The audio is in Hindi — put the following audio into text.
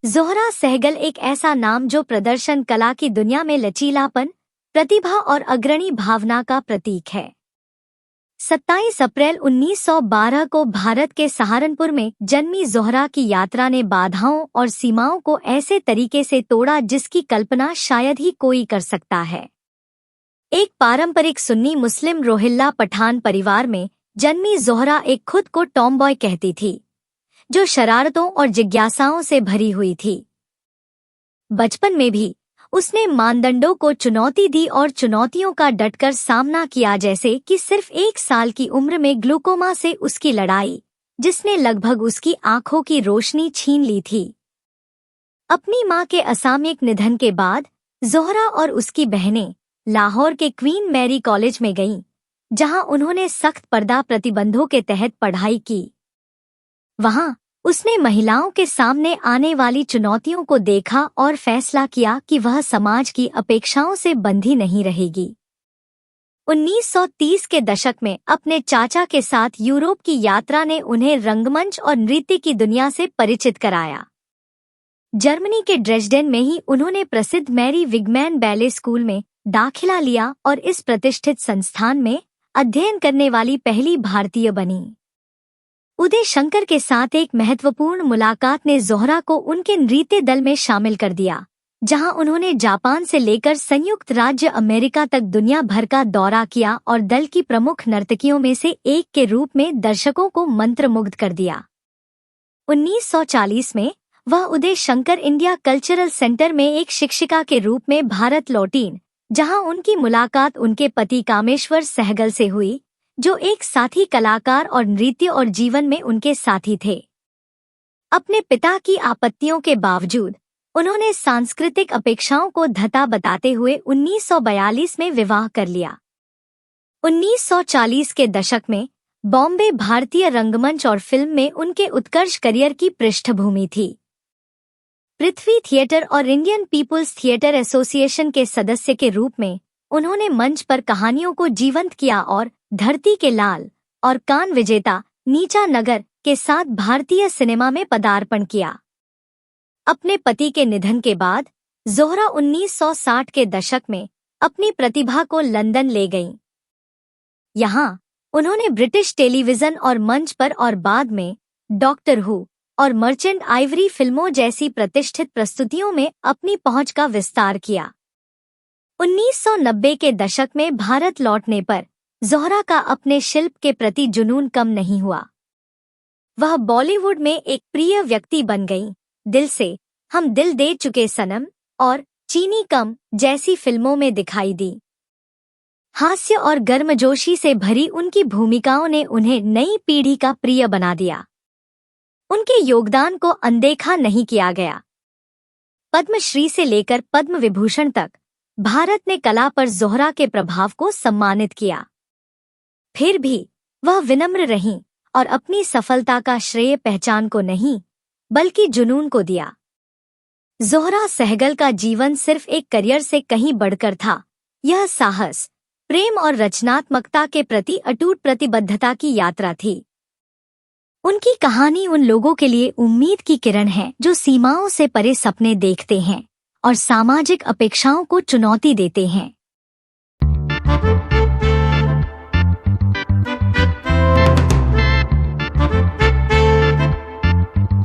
ज़ोहरा सहगल एक ऐसा नाम जो प्रदर्शन कला की दुनिया में लचीलापन, प्रतिभा और अग्रणी भावना का प्रतीक है। 27 अप्रैल 1912 को भारत के सहारनपुर में जन्मी ज़ोहरा की यात्रा ने बाधाओं और सीमाओं को ऐसे तरीके से तोड़ा जिसकी कल्पना शायद ही कोई कर सकता है। एक पारंपरिक सुन्नी मुस्लिम रोहिल्ला पठान परिवार में जन्मी ज़ोहरा एक खुद को टॉमबॉय कहती थी, जो शरारतों और जिज्ञासाओं से भरी हुई थी। बचपन में भी उसने मानदंडों को चुनौती दी और चुनौतियों का डटकर सामना किया, जैसे कि सिर्फ 1 साल की उम्र में ग्लूकोमा से उसकी लड़ाई, जिसने लगभग उसकी आंखों की रोशनी छीन ली थी। अपनी मां के असामयिक निधन के बाद ज़ोहरा और उसकी बहनें लाहौर के क्वीन मैरी कॉलेज में गईं, जहां उन्होंने सख्त पर्दा प्रतिबंधों के तहत पढ़ाई की। वहां उसने महिलाओं के सामने आने वाली चुनौतियों को देखा और फैसला किया कि वह समाज की अपेक्षाओं से बंधी नहीं रहेगी। 1930 के दशक में अपने चाचा के साथ यूरोप की यात्रा ने उन्हें रंगमंच और नृत्य की दुनिया से परिचित कराया। जर्मनी के ड्रेसडेन में ही उन्होंने प्रसिद्ध मैरी विगमैन बैले स्कूल में दाखिला लिया और इस प्रतिष्ठित संस्थान में अध्ययन करने वाली पहली भारतीय बनी। उदय शंकर के साथ एक महत्वपूर्ण मुलाकात ने ज़ोहरा को उनके नृत्य दल में शामिल कर दिया, जहां उन्होंने जापान से लेकर संयुक्त राज्य अमेरिका तक दुनिया भर का दौरा किया और दल की प्रमुख नर्तकियों में से एक के रूप में दर्शकों को मंत्रमुग्ध कर दिया। 1940 में वह Uday Shankar India cultural centre में एक शिक्षिका के रूप में भारत लौटीं, जहां उनकी मुलाकात उनके पति कामेश्वर सहगल से हुई, जो एक साथी कलाकार और नृत्य और जीवन में उनके साथी थे। अपने पिता की आपत्तियों के बावजूद उन्होंने सांस्कृतिक अपेक्षाओं को धता बताते हुए 1942 में विवाह कर लिया। 1940 के दशक में बॉम्बे भारतीय रंगमंच और फिल्म में उनके उत्कर्ष करियर की पृष्ठभूमि थी। पृथ्वी थिएटर और इंडियन पीपुल्स थिएटर एसोसिएशन के सदस्य के रूप में उन्होंने मंच पर कहानियों को जीवंत किया और धरती के लाल और कान विजेता नीचा नगर के साथ भारतीय सिनेमा में पदार्पण किया। अपने पति के निधन के बाद ज़ोहरा 1960 के दशक में अपनी प्रतिभा को लंदन ले गईं। यहाँ उन्होंने ब्रिटिश टेलीविजन और मंच पर और बाद में डॉक्टर हू और मर्चेंट आइवरी फिल्मों जैसी प्रतिष्ठित प्रस्तुतियों में अपनी पहुंच का विस्तार किया। 1990 के दशक में भारत लौटने पर ज़ोहरा का अपने शिल्प के प्रति जुनून कम नहीं हुआ। वह बॉलीवुड में एक प्रिय व्यक्ति बन गईं। दिल से हम दिल दे चुके सनम और चीनी कम जैसी फिल्मों में दिखाई दी। हास्य और गर्मजोशी से भरी उनकी भूमिकाओं ने उन्हें नई पीढ़ी का प्रिय बना दिया। उनके योगदान को अनदेखा नहीं किया गया। पद्मश्री से लेकर पद्म विभूषण तक भारत ने कला पर ज़ोहरा के प्रभाव को सम्मानित किया। फिर भी वह विनम्र रहीं और अपनी सफलता का श्रेय पहचान को नहीं, बल्कि जुनून को दिया। ज़ोहरा सहगल का जीवन सिर्फ एक करियर से कहीं बढ़कर था। यह साहस, प्रेम और रचनात्मकता के प्रति अटूट प्रतिबद्धता की यात्रा थी। उनकी कहानी उन लोगों के लिए उम्मीद की किरण है जो सीमाओं से परे सपने देखते हैं और सामाजिक अपेक्षाओं को चुनौती देते हैं।